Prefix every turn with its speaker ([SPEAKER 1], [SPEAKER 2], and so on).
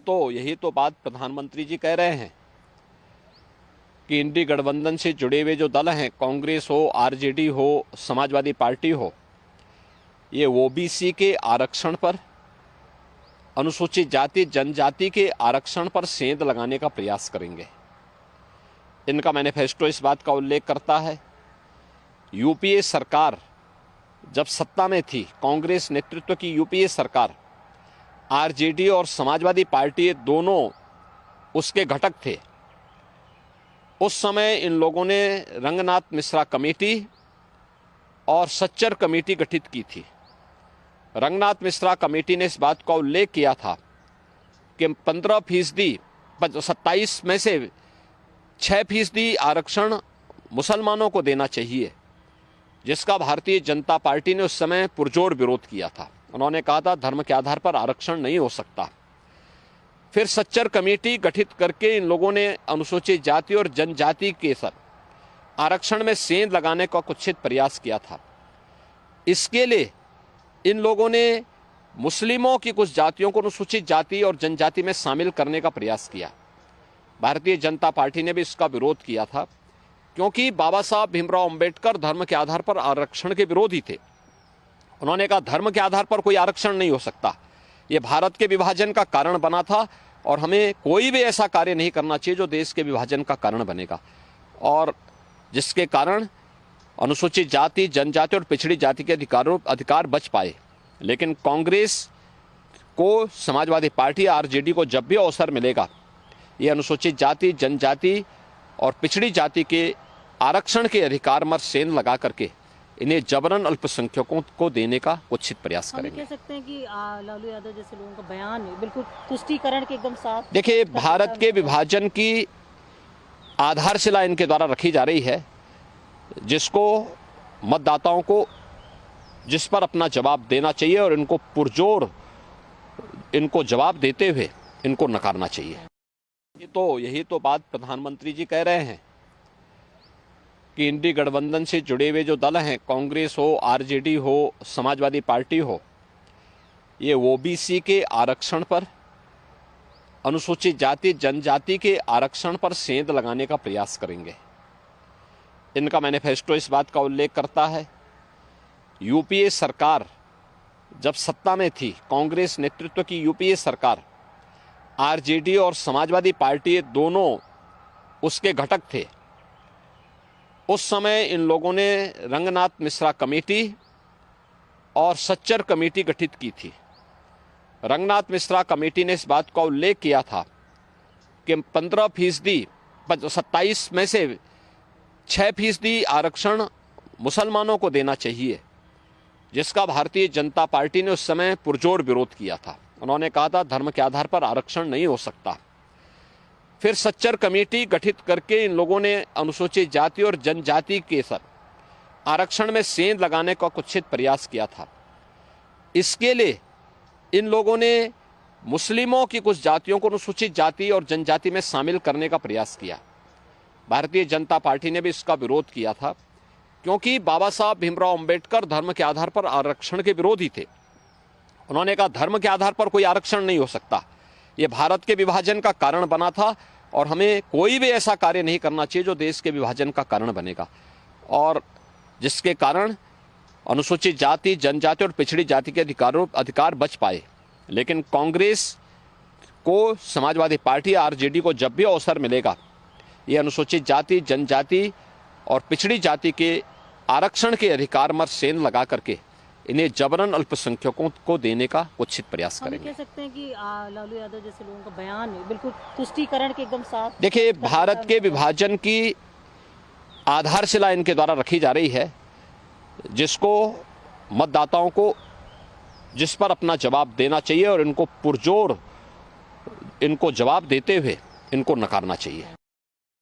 [SPEAKER 1] यही तो बात प्रधानमंत्री जी कह रहे हैं कि इंडी गठबंधन से जुड़े हुए जो दल हैं, कांग्रेस हो, आरजेडी हो, समाजवादी पार्टी हो, ये ओबीसी के आरक्षण पर, अनुसूचित जाति जनजाति के आरक्षण पर सेंध लगाने का प्रयास करेंगे। इनका मैनिफेस्टो इस बात का उल्लेख करता है, यूपीए सरकार जब सत्ता में थी, कांग्रेस नेतृत्व की यूपीए सरकार, आरजेडी और समाजवादी पार्टी दोनों उसके घटक थे। उस समय इन लोगों ने रंगनाथ मिश्रा कमेटी और सच्चर कमेटी गठित की थी। रंगनाथ मिश्रा कमेटी ने इस बात का उल्लेख किया था कि 15% 27 में से 6% आरक्षण मुसलमानों को देना चाहिए, जिसका भारतीय जनता पार्टी ने उस समय पुरजोर विरोध किया था। उन्होंने कहा था धर्म के आधार पर आरक्षण नहीं हो सकता। फिर सच्चर कमेटी गठित करके इन लोगों ने अनुसूचित जाति और जनजाति के आरक्षण में सेंध लगाने का कुत्सित प्रयास किया था। इसके लिए इन लोगों ने मुस्लिमों की कुछ जातियों को अनुसूचित जाति और जनजाति में शामिल करने का प्रयास किया। भारतीय जनता पार्टी ने भी इसका विरोध किया था, क्योंकि बाबा साहब भीमराव अंबेडकर धर्म के आधार पर आरक्षण के विरोधी थे। उन्होंने कहा धर्म के आधार पर कोई आरक्षण नहीं हो सकता, ये भारत के विभाजन का कारण बना था और हमें कोई भी ऐसा कार्य नहीं करना चाहिए जो देश के विभाजन का कारण बनेगा, और जिसके कारण अनुसूचित जाति, जनजाति और पिछड़ी जाति के अधिकार बच पाए। लेकिन कांग्रेस को, समाजवादी पार्टी, आरजेडी को जब भी अवसर मिलेगा, ये अनुसूचित जाति, जनजाति और पिछड़ी जाति के आरक्षण के अधिकार में सेंध लगा करके इन्हें जबरन अल्पसंख्यकों को देने का कुत्सित प्रयास करेंगे।
[SPEAKER 2] कह सकते हैं कि लालू यादव जैसे लोगों का बयान बिल्कुल तुष्टीकरण के एकदम साफ।
[SPEAKER 1] देखिए, भारत के विभाजन की आधारशिला इनके द्वारा रखी जा रही है, जिसको मतदाताओं को, जिस पर अपना जवाब देना चाहिए और इनको पुरजोर इनको जवाब देते हुए इनको नकारना चाहिए। यही तो बात प्रधानमंत्री जी कह रहे हैं कि इंडी गठबंधन से जुड़े हुए जो दल हैं, कांग्रेस हो, आरजेडी हो, समाजवादी पार्टी हो, ये ओबीसी के आरक्षण पर, अनुसूचित जाति जनजाति के आरक्षण पर सेंध लगाने का प्रयास करेंगे। इनका मैनिफेस्टो इस बात का उल्लेख करता है, यूपीए सरकार जब सत्ता में थी, कांग्रेस नेतृत्व की यूपीए सरकार, आरजेडी और समाजवादी पार्टी दोनों उसके घटक थे। उस समय इन लोगों ने रंगनाथ मिश्रा कमेटी और सच्चर कमेटी गठित की थी। रंगनाथ मिश्रा कमेटी ने इस बात का उल्लेख किया था कि 15% 27 में से 6% आरक्षण मुसलमानों को देना चाहिए, जिसका भारतीय जनता पार्टी ने उस समय पुरजोर विरोध किया था। उन्होंने कहा था धर्म के आधार पर आरक्षण नहीं हो सकता। फिर सच्चर कमेटी गठित करके इन लोगों ने अनुसूचित जाति और जनजाति के आरक्षण में सेंध लगाने का कुत्सित प्रयास किया था। इसके लिए इन लोगों ने मुस्लिमों की कुछ जातियों को अनुसूचित जाति और जनजाति में शामिल करने का प्रयास किया। भारतीय जनता पार्टी ने भी इसका विरोध किया था, क्योंकि बाबा साहब भीमराव अंबेडकर धर्म के आधार पर आरक्षण के विरोधी थे। उन्होंने कहा धर्म के आधार पर कोई आरक्षण नहीं हो सकता, ये भारत के विभाजन का कारण बना था और हमें कोई भी ऐसा कार्य नहीं करना चाहिए जो देश के विभाजन का कारण बनेगा, और जिसके कारण अनुसूचित जाति, जनजाति और पिछड़ी जाति के अधिकार बच पाए। लेकिन कांग्रेस को, समाजवादी पार्टी, आरजेडी को जब भी अवसर मिलेगा, ये अनुसूचित जाति, जनजाति और पिछड़ी जाति के आरक्षण के अधिकार में सेंध लगा करके इन्हें जबरन अल्पसंख्यकों को देने का कुत्सित प्रयास करेंगे।
[SPEAKER 2] कह सकते हैं कि लालू यादव जैसे लोगों का बयान बिल्कुल तुष्टीकरण के एकदम साफ।
[SPEAKER 1] देखिए, भारत के विभाजन की आधारशिला इनके द्वारा रखी जा रही है, जिसको मतदाताओं को, जिस पर अपना जवाब देना चाहिए और इनको पुरजोर इनको जवाब देते हुए इनको नकारना चाहिए।